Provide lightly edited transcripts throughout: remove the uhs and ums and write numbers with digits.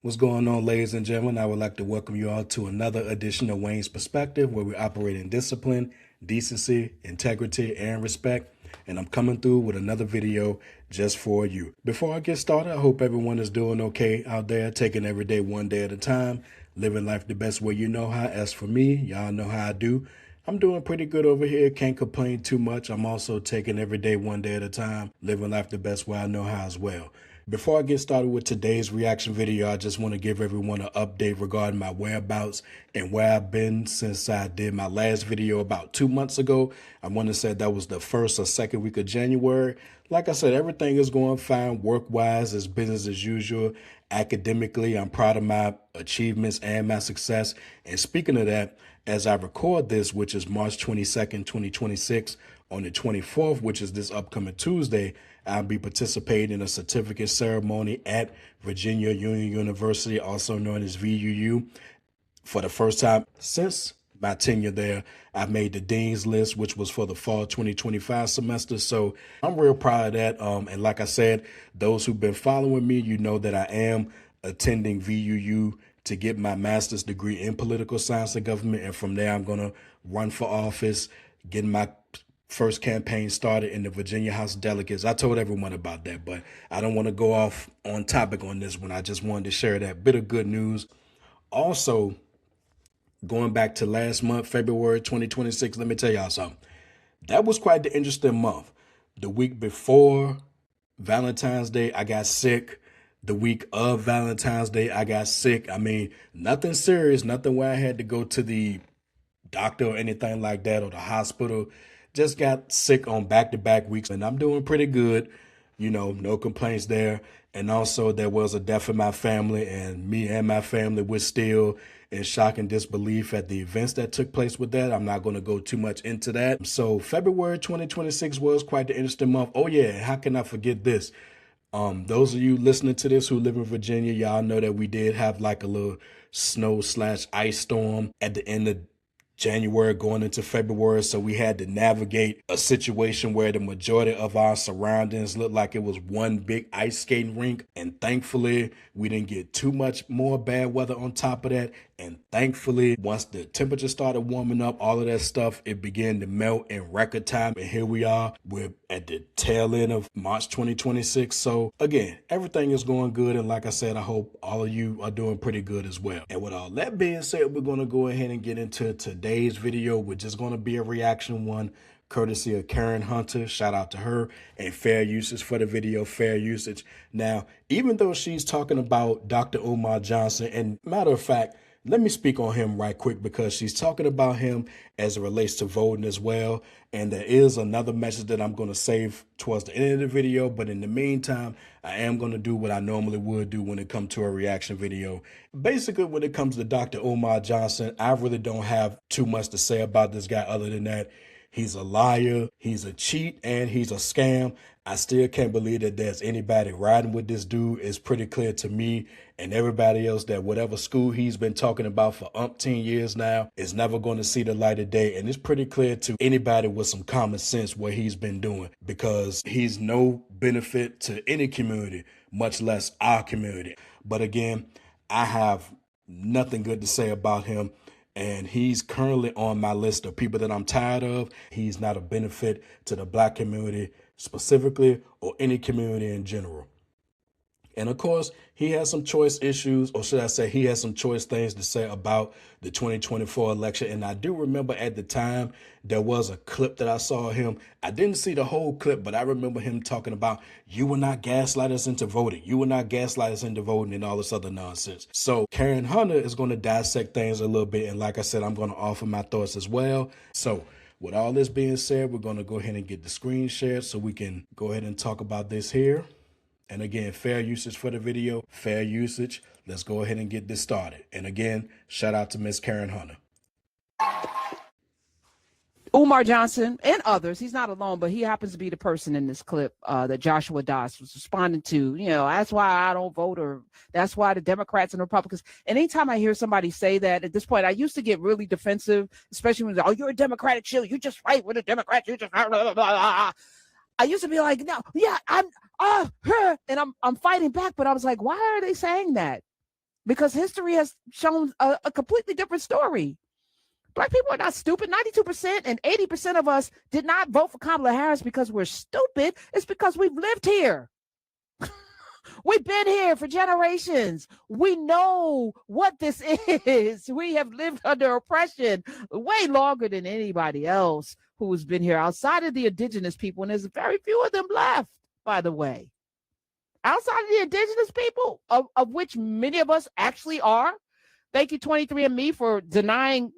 What's going on, ladies and gentlemen? I would like to welcome you all to another edition of Wayne's Perspective, where we operate in discipline, decency, integrity, and respect. And I'm coming through with another video just for you. Before I get started, I hope everyone is doing okay out there, taking every day one day at a time, living life the best way you know how. As for me, y'all know how I do. I'm doing pretty good over here. Can't complain too much. I'm also taking every day one day at a time, living life the best way I know how as well. Before I get started with today's reaction video, I just want to give everyone an update regarding my whereabouts and where I've been since I did my last video about 2 months ago. I want to say that was the first or second week of January. Like I said, everything is going fine work-wise. It's business as usual. Academically, I'm proud of my achievements and my success. And speaking of that, as I record this, which is March 22nd, 2026, on the 24th, which is this upcoming Tuesday, I'll be participating in a certificate ceremony at Virginia Union University, also known as VUU. For the first time since my tenure there, I made the Dean's List, which was for the fall 2025 semester. So I'm real proud of that. And like I said, those who've been following me, you know that I am attending VUU to get my master's degree in political science and government. And from there, I'm going to run for office, getting my first campaign started in the Virginia House of Delegates. I told everyone about that, but I don't want to go off on topic on this one. I just wanted to share that bit of good news. Also, going back to last month, February 2026, let me tell y'all something. That was quite the interesting month. The week before Valentine's Day, I got sick. The week of Valentine's Day, I got sick. I mean, nothing serious, nothing where I had to go to the doctor or anything like that or the hospital. Just got sick on back-to-back weeks, and I'm doing pretty good. You know, no complaints there. And also there was a death in my family, and me and my family were still in shock and disbelief at the events that took place with that. I'm not going to go too much into that. So February 2026 was quite the interesting month. Oh yeah, how can I forget this? Those of you listening to this who live in Virginia, y'all know that we did have like a little snow/ice storm at the end of January going into February. So we had to navigate a situation where the majority of our surroundings looked like it was one big ice skating rink. And thankfully, we didn't get too much more bad weather on top of that. And thankfully, once the temperature started warming up, all of that stuff, it began to melt in record time. And here we are. We're at the tail end of March 2026. So again, everything is going good. And like I said, I hope all of you are doing pretty good as well. And with all that being said, we're going to go ahead and get into today's video, which is going to be a reaction one, courtesy of Karen Hunter. Shout out to her, and fair usage for the video, fair usage. Now, even though she's talking about Dr. Umar Johnson, and matter of fact, let me speak on him right quick because she's talking about him as it relates to voting as well. And there is another message that I'm going to save towards the end of the video. But in the meantime, I am going to do what I normally would do when it comes to a reaction video. Basically, when it comes to Dr. Umar Johnson, I really don't have too much to say about this guy other than that he's a liar, he's a cheat, and he's a scam. I still can't believe that there's anybody riding with this dude. It's pretty clear to me and everybody else that whatever school he's been talking about for umpteen years now is never going to see the light of day. And it's pretty clear to anybody with some common sense what he's been doing, because he's no benefit to any community, much less our community. But again, I have nothing good to say about him. And he's currently on my list of people that I'm tired of. He's not a benefit to the Black community specifically or any community in general. And of course, he has some choice issues, or should I say he has some choice things to say about the 2024 election. And I do remember at the time there was a clip that I saw him. I didn't see the whole clip, but I remember him talking about, you will not gaslight us into voting. You will not gaslight us into voting and all this other nonsense. So Karen Hunter is going to dissect things a little bit. And like I said, I'm going to offer my thoughts as well. So with all this being said, we're going to go ahead and get the screen shared so we can go ahead and talk about this here. And again, fair usage for the video, fair usage. Let's go ahead and get this started. And again, shout out to Miss Karen Hunter. Umar Johnson and others, he's not alone, but he happens to be the person in this clip that Joshua Das was responding to. You know, that's why I don't vote, or that's why the Democrats and Republicans. And anytime I hear somebody say that at this point, I used to get really defensive, especially when, oh, you're a Democratic chill. You just fight with the Democrats. You just blah, blah, blah, blah. I used to be like, no, yeah, I'm her, and I'm fighting back. But I was like, why are they saying that? because history has shown a completely different story. Black people are not stupid. 92% and 80% of us did not vote for Kamala Harris because we're stupid. It's because we've lived here. We've been here for generations. We know what this is. We have lived under oppression way longer than anybody else who's been here outside of the indigenous people. And there's very few of them left, by the way. Outside of the indigenous people, of which many of us actually are. Thank you, 23andMe, for denying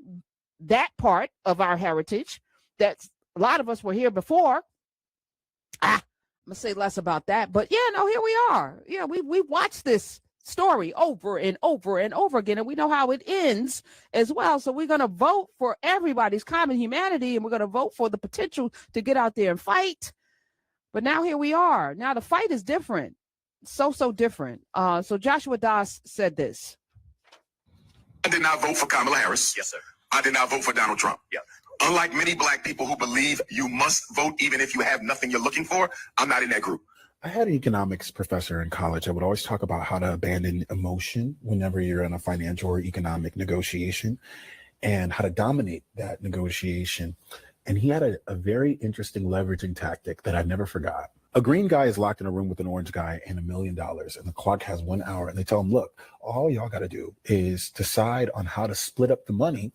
that part of our heritage. That's a lot of us were here before. I'm gonna say less about that, but yeah, no, here we are. Yeah, we watched this story over and over and over again, and we know how it ends as well. So we're gonna vote for everybody's common humanity, and we're gonna vote for the potential to get out there and fight. But now here we are. Now the fight is different, so different. So Joshua Das said this. I did not vote for Kamala Harris. Yes, sir. I did not vote for Donald Trump. Yeah. Unlike many black people who believe you must vote even if you have nothing you're looking for, I'm not in that group. I had an economics professor in college. I would always talk about how to abandon emotion whenever you're in a financial or economic negotiation and how to dominate that negotiation. And he had a very interesting leveraging tactic that I never forgot. A green guy is locked in a room with an orange guy and $1 million, and the clock has 1 hour. And they tell him, look, all y'all got to do is decide on how to split up the money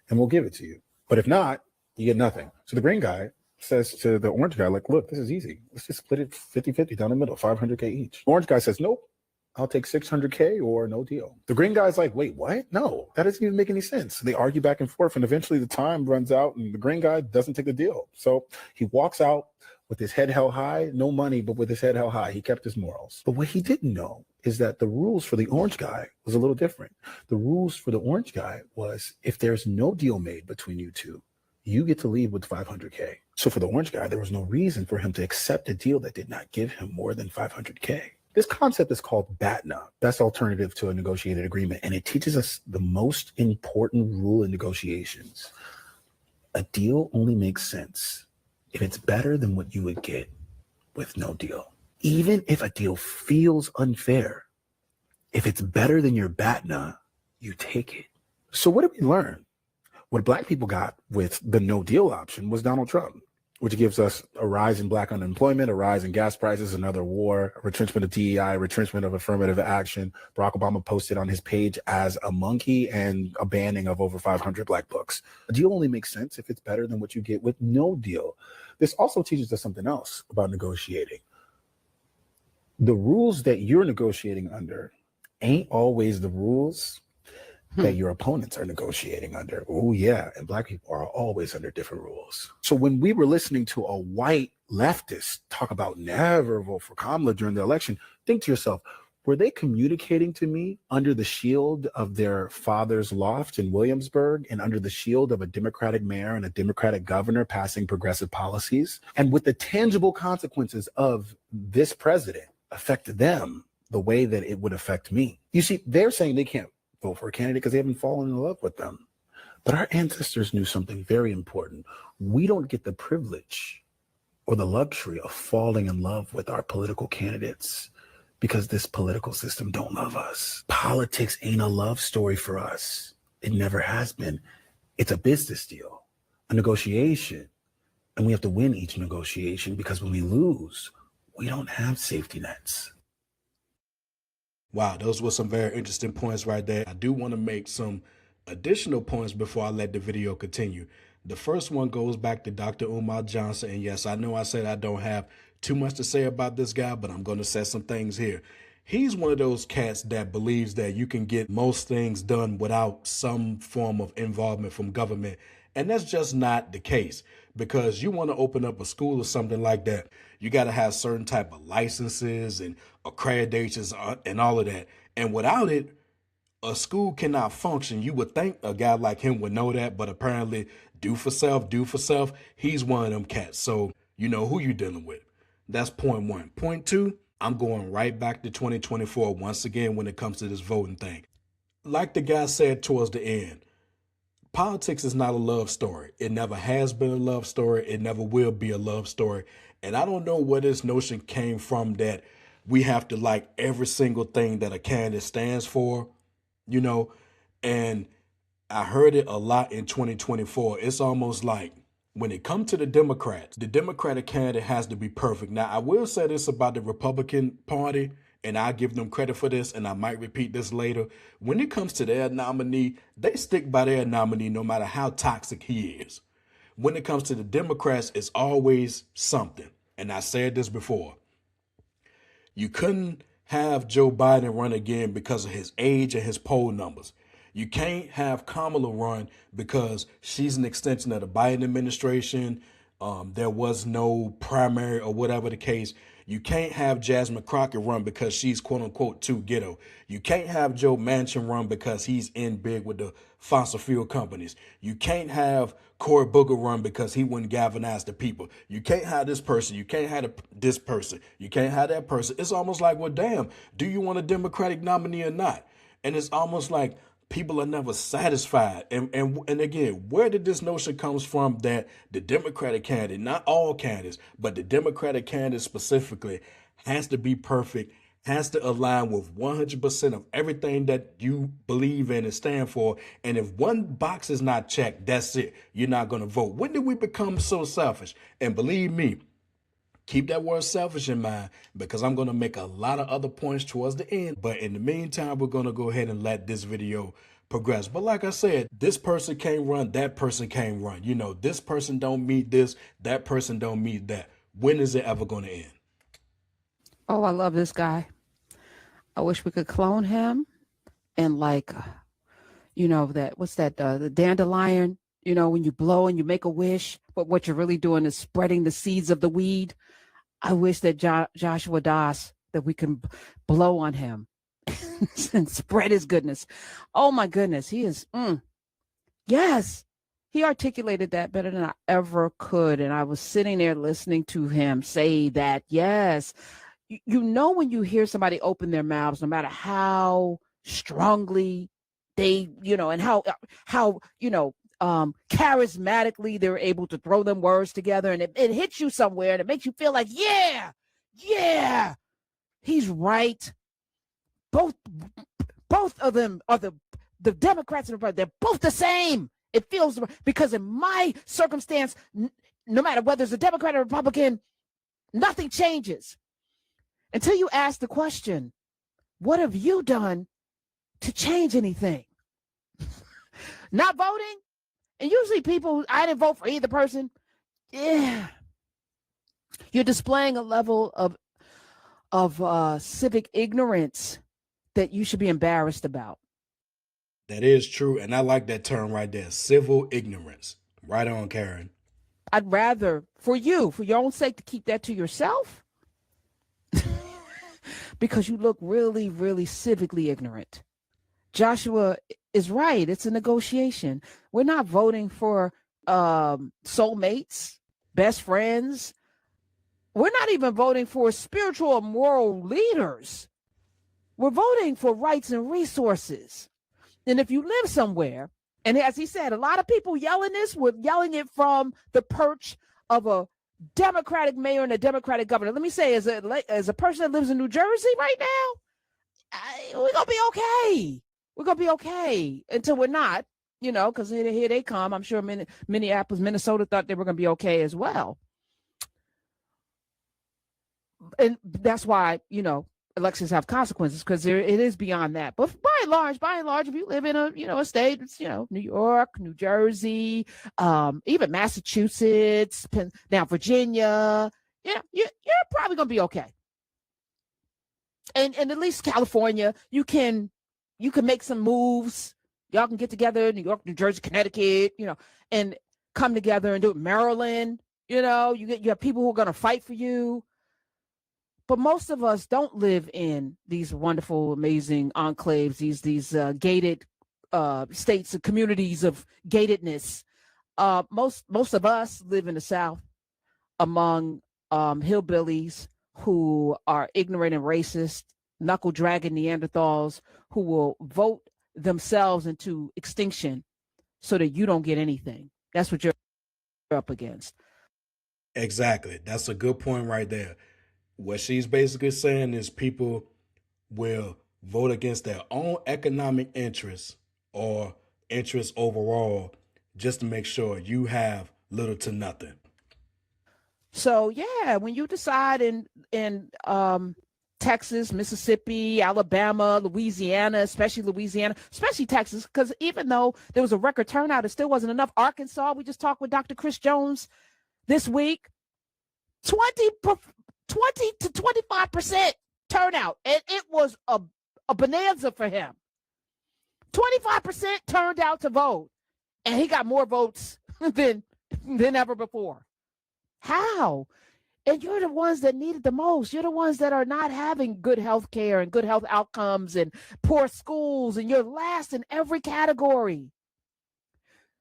and we'll give it to you. But if not, you get nothing. So the green guy says to the orange guy, like, look, this is easy. Let's just split it 50-50 down the middle, 500K each. The orange guy says, nope, I'll take 600K or no deal. The green guy's like, wait, what? No, that doesn't even make any sense. They argue back and forth, and eventually the time runs out and the green guy doesn't take the deal. So he walks out with his head held high, no money, but with his head held high. He kept his morals. But what he didn't know is that the rules for the orange guy was a little different. The rules for the orange guy was if there's no deal made between you two, you get to leave with 500K. So for the orange guy, there was no reason for him to accept a deal that did not give him more than 500K. This concept is called BATNA, best alternative to a negotiated agreement, and it teaches us the most important rule in negotiations. A deal only makes sense if it's better than what you would get with no deal. Even if a deal feels unfair, if it's better than your BATNA, you take it. So what did we learn? What black people got with the no deal option was Donald Trump, which gives us a rise in black unemployment, a rise in gas prices, another war, a retrenchment of DEI, retrenchment of affirmative action. Barack Obama posted on his page as a monkey and a banning of over 500 black books. A deal only makes sense if it's better than what you get with no deal. This also teaches us something else about negotiating. The rules that you're negotiating under ain't always the rules that your opponents are negotiating under. Oh yeah, and black people are always under different rules. So when we were listening to a white leftist talk about never vote for Kamala during the election, think to yourself, were they communicating to me under the shield of their father's loft in Williamsburg and under the shield of a Democratic mayor and a Democratic governor passing progressive policies? And with the tangible consequences of this president affect them the way that it would affect me. You see, they're saying they can't vote for a candidate because they haven't fallen in love with them. But our ancestors knew something very important. We don't get the privilege or the luxury of falling in love with our political candidates because this political system don't love us. Politics ain't a love story for us. It never has been. It's a business deal, a negotiation. And we have to win each negotiation because when we lose, we don't have safety nets. Wow, those were some very interesting points right there. I do want to make some additional points before I let the video continue. The first one goes back to Dr. Umar Johnson. And yes, I know I said I don't have too much to say about this guy, but I'm going to say some things here. He's one of those cats that believes that you can get most things done without some form of involvement from government. And that's just not the case, because you want to open up a school or something like that. You got to have certain type of licenses and accreditations and all of that. And without it, a school cannot function. You would think a guy like him would know that, but apparently do for self. He's one of them cats. So you know who you're dealing with. That's point one. Point two, I'm going right back to 2024 once again when it comes to this voting thing. Like the guy said towards the end, politics is not a love story. It never has been a love story. It never will be a love story. And I don't know where this notion came from that we have to like every single thing that a candidate stands for. you know, and I heard it a lot in 2024. It's almost like when it comes to the Democrats, the Democratic candidate has to be perfect. Now, I will say this about the Republican Party, and I give them credit for this, and I might repeat this later. When it comes to their nominee, they stick by their nominee no matter how toxic he is. When it comes to the Democrats, it's always something. And I said this before. You couldn't have Joe Biden run again because of his age and his poll numbers. You can't have Kamala run because she's an extension of the Biden administration. There was no primary or whatever the case. You can't have Jasmine Crockett run because she's quote unquote too ghetto. You can't have Joe Manchin run because he's in big with the fossil fuel companies. You can't have Cory Booker run because he wouldn't galvanize the people. You can't have this person. You can't have this person. You can't have that person. It's almost like, well, damn, do you want a Democratic nominee or not? And it's almost like people are never satisfied. And again, where did this notion comes from that the Democratic candidate, not all candidates, but the Democratic candidate specifically, has to be perfect, has to align with 100% of everything that you believe in and stand for. And if one box is not checked, that's it. You're not going to vote. When did we become so selfish? And believe me, keep that word selfish in mind, because I'm going to make a lot of other points towards the end. But in the meantime, we're going to go ahead and let this video progress. But like I said, this person can't run, that person can't run. You know, this person don't meet this, that person don't meet that. When is it ever going to end? Oh, I love this guy. I wish we could clone him and what's that, the dandelion, when you blow and you make a wish, but what you're really doing is spreading the seeds of the weed. I wish that Joshua Das, that we can blow on him and spread his goodness. Oh my goodness. He is, yes, he articulated that better than I ever could. And I was sitting there listening to him say that, yes, when you hear somebody open their mouths, no matter how strongly they, and how charismatically they're able to throw them words together, and it hits you somewhere and it makes you feel like, yeah, he's right. Both of them are the Democrats and the Republicans. They're both the same. It feels, because in my circumstance, no matter whether it's a Democrat or Republican, nothing changes until you ask the question, what have you done to change anything? Not voting. And usually people, I didn't vote for either person. Yeah. You're displaying a level of civic ignorance that you should be embarrassed about. That is true. And I like that term right there, civil ignorance. Right on, Karen. I'd rather, for your own sake, to keep that to yourself, because you look really, really civically ignorant. Joshua is right. It's a negotiation. We're not voting for soulmates, best friends. We're not even voting for spiritual or moral leaders. We're voting for rights and resources. And if you live somewhere, and as he said, a lot of people yelling this, were yelling it from the perch of a Democratic mayor and a Democratic governor. Let me say, as a person that lives in New Jersey right now, we're going to be okay. We're going to be okay until we're not, because here they come. I'm sure Minneapolis, Minnesota thought they were going to be okay as well. And that's why, elections have consequences, because it is beyond that. But by and large, if you live in a state, it's, New York, New Jersey, even Massachusetts, now Virginia, you're probably going to be okay. And at least California, you can make some moves. Y'all can get together, New York, New Jersey, Connecticut, and come together and do it. Maryland, you have people who are going to fight for you. But most of us don't live in these wonderful, amazing enclaves, these gated states and communities of gatedness. Most of us live in the South among hillbillies who are ignorant and racist, knuckle-dragging Neanderthals who will vote themselves into extinction so that you don't get anything. That's what you're up against. Exactly. That's a good point right there. What she's basically saying is people will vote against their own economic interests or interests overall just to make sure you have little to nothing. So yeah, when you decide in Texas, Mississippi, Alabama, Louisiana, especially Texas, because even though there was a record turnout, it still wasn't enough. Arkansas, we just talked with Dr. Chris Jones this week, 20 to 25% turnout, and it was a bonanza for him. 25% turned out to vote, and he got more votes than ever before. How? And you're the ones that need it the most. You're the ones that are not having good health care and good health outcomes and poor schools, and you're last in every category.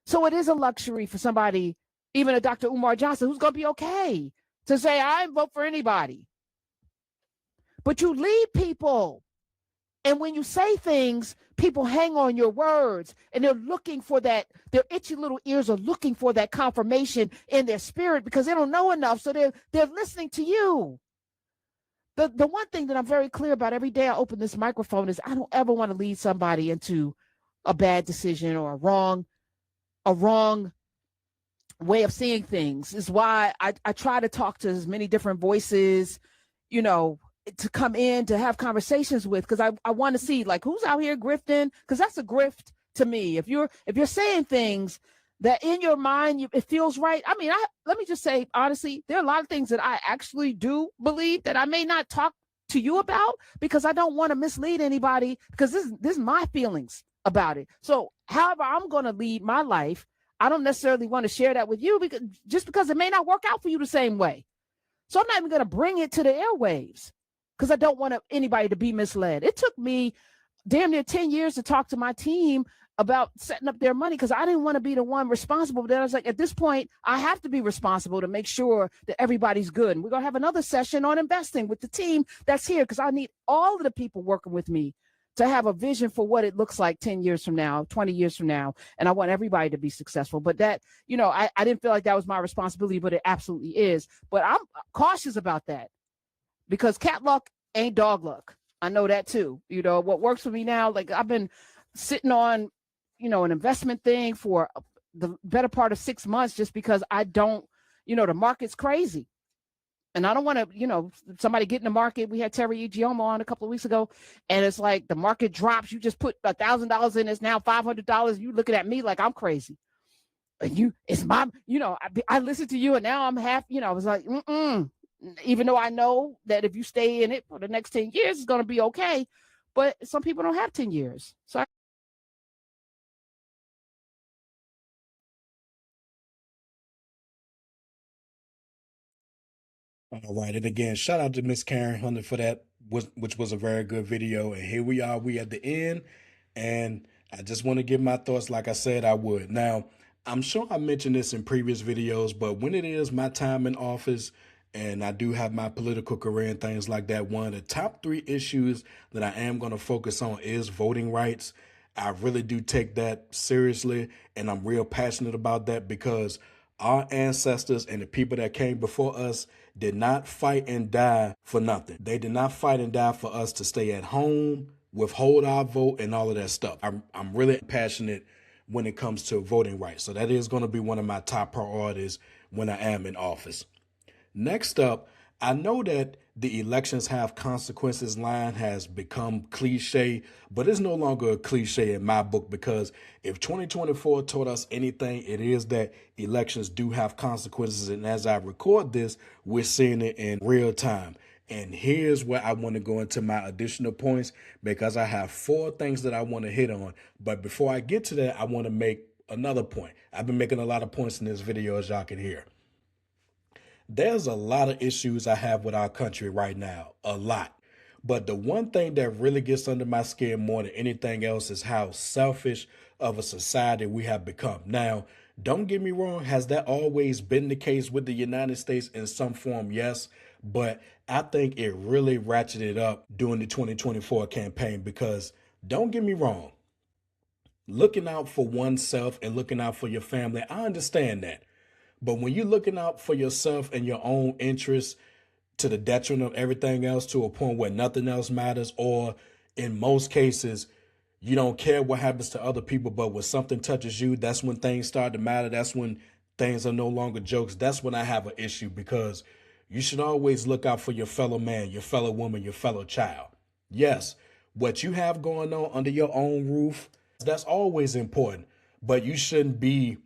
So it is a luxury for somebody, even a Dr. Umar Johnson, who's going to be okay to say, I didn't vote for anybody. But you lead people. And when you say things, people hang on your words, and they're looking for that. Their itchy little ears are looking for that confirmation in their spirit because they don't know enough. So they're listening to you. The one thing that I'm very clear about every day I open this microphone is I don't ever want to lead somebody into a bad decision or a wrong way of seeing things. Is why I try to talk to as many different voices, to come in to have conversations with, because I want to see like who's out here grifting, because that's a grift to me. If you're saying things that in your mind it feels right. I mean, let me just say honestly, there are a lot of things that I actually do believe that I may not talk to you about because I don't want to mislead anybody, because this is my feelings about it. So however I'm going to lead my life, I don't necessarily want to share that with you because it may not work out for you the same way. So I'm not even going to bring it to the airwaves, because I don't want anybody to be misled. It took me damn near 10 years to talk to my team about setting up their money because I didn't want to be the one responsible. But then I was like, at this point, I have to be responsible to make sure that everybody's good. And we're going to have another session on investing with the team that's here, because I need all of the people working with me to have a vision for what it looks like 10 years from now, 20 years from now. And I want everybody to be successful. But that, I didn't feel like that was my responsibility, but it absolutely is. But I'm cautious about that, because cat luck ain't dog luck. I know that too. What works for me now, like I've been sitting on, an investment thing for the better part of 6 months, just because I don't, the market's crazy. And I don't want to, somebody get in the market. We had Terry Gioma on a couple of weeks ago, and it's like the market drops. You just put $1,000 in, it's now $500. You looking at me like I'm crazy. It's my, I listened to you, and now I'm half, I was like, even though I know that if you stay in it for the next 10 years, it's going to be okay. But some people don't have 10 years. So All right. And again, shout out to Miss Karen Hunter for that, which was a very good video. And here we are, we at the end. And I just want to give my thoughts like I said I would. Now, I'm sure I mentioned this in previous videos, but when it is my time in office, and I do have my political career and things like that, one of the top 3 issues that I am going to focus on is voting rights. I really do take that seriously, and I'm real passionate about that, because our ancestors and the people that came before us did not fight and die for nothing. They did not fight and die for us to stay at home, withhold our vote, and all of that stuff. I'm really passionate when it comes to voting rights. So that is going to be one of my top priorities when I am in office. Next up, I know that the elections have consequences line has become cliche, but it's no longer a cliche in my book, because if 2024 taught us anything, it is that elections do have consequences. And as I record this, we're seeing it in real time. And here's where I want to go into my additional points, because I have 4 things that I want to hit on. But before I get to that, I want to make another point. I've been making a lot of points in this video, as y'all can hear. There's a lot of issues I have with our country right now, a lot. But the one thing that really gets under my skin more than anything else is how selfish of a society we have become. Now, don't get me wrong, has that always been the case with the United States in some form? Yes, but I think it really ratcheted up during the 2024 campaign, because don't get me wrong, looking out for oneself and looking out for your family, I understand that. But when you're looking out for yourself and your own interests to the detriment of everything else, to a point where nothing else matters, or In most cases, you don't care what happens to other people, but when something touches you, that's when things start to matter. That's when things are no longer jokes. That's when I have an issue, because you should always look out for your fellow man, your fellow woman, your fellow child. Yes, what you have going on under your own roof, that's always important, but you shouldn't be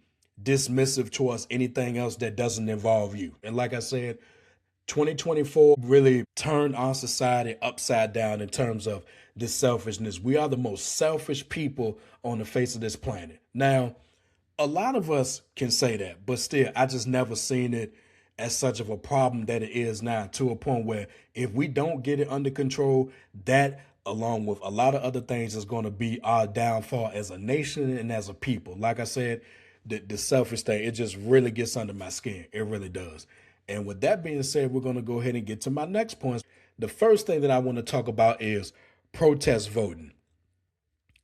dismissive towards anything else that doesn't involve you. And like I said, 2024 really turned our society upside down in terms of this selfishness. We are the most selfish people on the face of this planet. Now, a lot of us can say that, but still, I just never seen it as such of a problem that it is now, to a point where if we don't get it under control, that along with a lot of other things is going to be our downfall as a nation and as a people. Like I said, the selfish thing, it just really gets under my skin. It really does. And with that being said, we're going to go ahead and get to my next point. The first thing that I want to talk about is protest voting.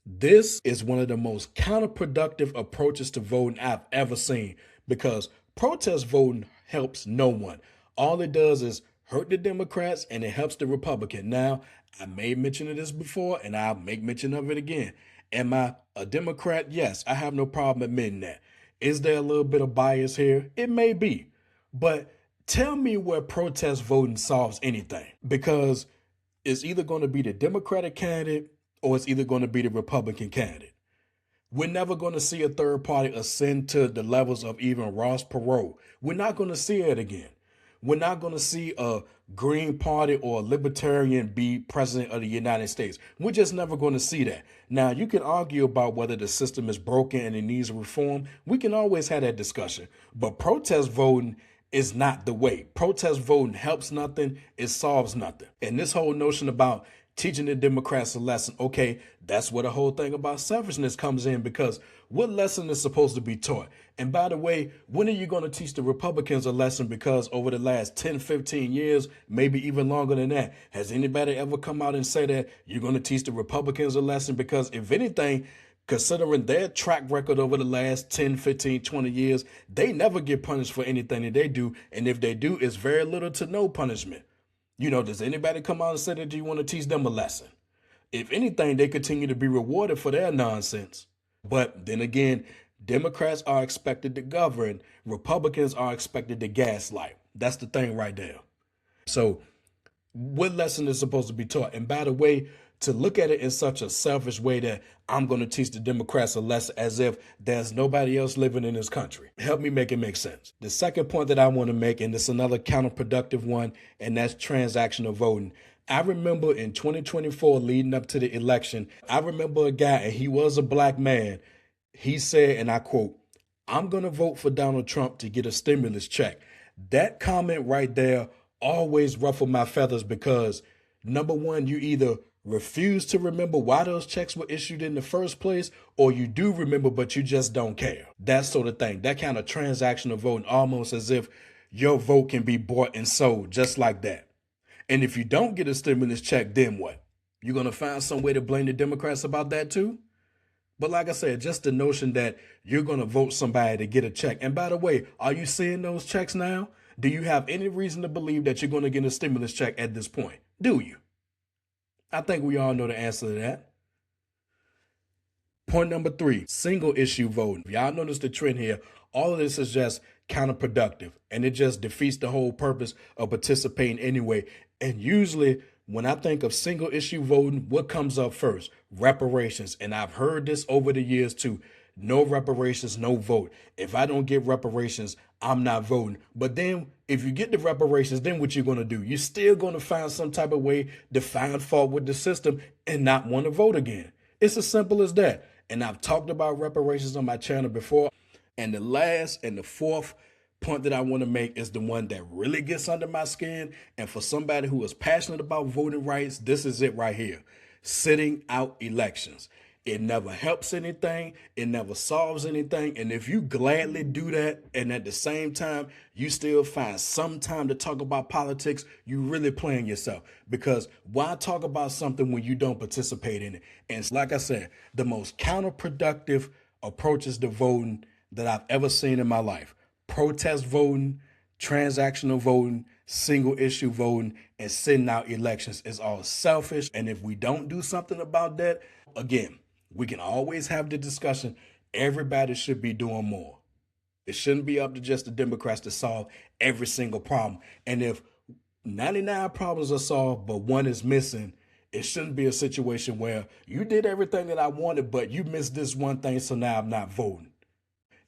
This is one of the most counterproductive approaches to voting I've ever seen, because protest voting helps no one. All it does is hurt the Democrats and it helps the Republican. Now, I made mention of this before and I'll make mention of it again. Am I a Democrat? Yes, I have no problem admitting that. Is there a little bit of bias here? It may be. But tell me where protest voting solves anything, because it's either going to be the Democratic candidate or it's either going to be the Republican candidate. We're never going to see a third party ascend to the levels of even Ross Perot. We're not going to see it again. We're not going to see a Green Party or a Libertarian be president of the United States. We're just never going to see that. Now, you can argue about whether the system is broken and it needs reform. We can always have that discussion. But protest voting is not the way. Protest voting helps nothing. It solves nothing. And this whole notion about teaching the Democrats a lesson, okay, that's where the whole thing about selfishness comes in, because what lesson is supposed to be taught? And by the way, when are you going to teach the Republicans a lesson? Because over the last 10, 15 years, maybe even longer than that, has anybody ever come out and say that you're going to teach the Republicans a lesson? Because if anything, considering their track record over the last 10, 15, 20 years, they never get punished for anything that they do. And if they do, it's very little to no punishment. You know, does anybody come out and say that you want to teach them a lesson? If anything, they continue to be rewarded for their nonsense. But then again, Democrats are expected to govern. Republicans are expected to gaslight. That's the thing right there. So what lesson is supposed to be taught? And by the way, to look at it in such a selfish way that I'm going to teach the Democrats a lesson as if there's nobody else living in this country. Help me make it make sense. The second point that I want to make, and it's another counterproductive one, and that's transactional voting. I remember in 2024, leading up to the election, I remember a guy, and he was a black man. He said, and I quote, "I'm going to vote for Donald Trump to get a stimulus check." That comment right there always ruffled my feathers, because number one, you either refuse to remember why those checks were issued in the first place, or you do remember, but you just don't care. That sort of thing. That kind of transactional voting, almost as if your vote can be bought and sold just like that. And if you don't get a stimulus check, then what? You're going to find some way to blame the Democrats about that too? But like I said, just the notion that you're going to vote somebody to get a check. And by the way, are you seeing those checks now? Do you have any reason to believe that you're going to get a stimulus check at this point? Do you? I think we all know the answer to that. Point number 3, single issue voting. Y'all notice the trend here. All of this is just counterproductive, and it just defeats the whole purpose of participating anyway. And usually when I think of single issue voting, what comes up first? Reparations. And I've heard this over the years too. No reparations, no vote. If I don't get reparations, I'm not voting. But then if you get the reparations, then what you're going to do? You're still going to find some type of way to find fault with the system and not want to vote again. It's as simple as that. And I've talked about reparations on my channel before. And the last and the fourth point that I want to make is the one that really gets under my skin. And for somebody who is passionate about voting rights, this is it right here. Sitting out elections. It never helps anything. It never solves anything. And if you gladly do that, and at the same time, you still find some time to talk about politics, you really playing yourself. Because why talk about something when you don't participate in it? And like I said, the most counterproductive approaches to voting that I've ever seen in my life. Protest voting, transactional voting, single issue voting and sitting out elections is all selfish. And if we don't do something about that, again, we can always have the discussion. Everybody should be doing more. It shouldn't be up to just the Democrats to solve every single problem. And if 99 problems are solved, but one is missing, it shouldn't be a situation where you did everything that I wanted, but you missed this one thing, so now I'm not voting.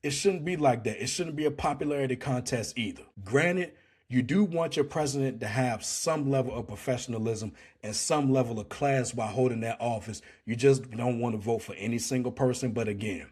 It shouldn't be like that. It shouldn't be a popularity contest either. Granted, you do want your president to have some level of professionalism and some level of class while holding that office. You just don't want to vote for any single person. But again,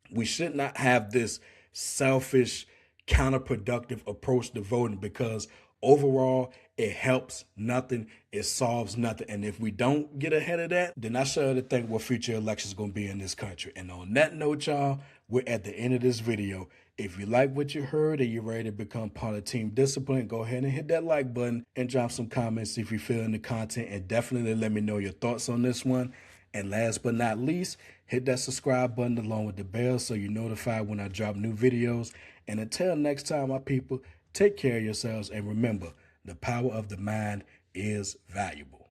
we should not have this selfish, counterproductive approach to voting, because overall, it helps nothing. It solves nothing. And if we don't get ahead of that, then I shudder to think what future elections are going to be in this country. And on that note, y'all, we're at the end of this video. If you like what you heard and you're ready to become part of Team Discipline, go ahead and hit that like button and drop some comments if you feel in the content, and definitely let me know your thoughts on this one. And last but not least, hit that subscribe button along with the bell so you're notified when I drop new videos. And until next time, my people, take care of yourselves, and remember, the power of the mind is valuable.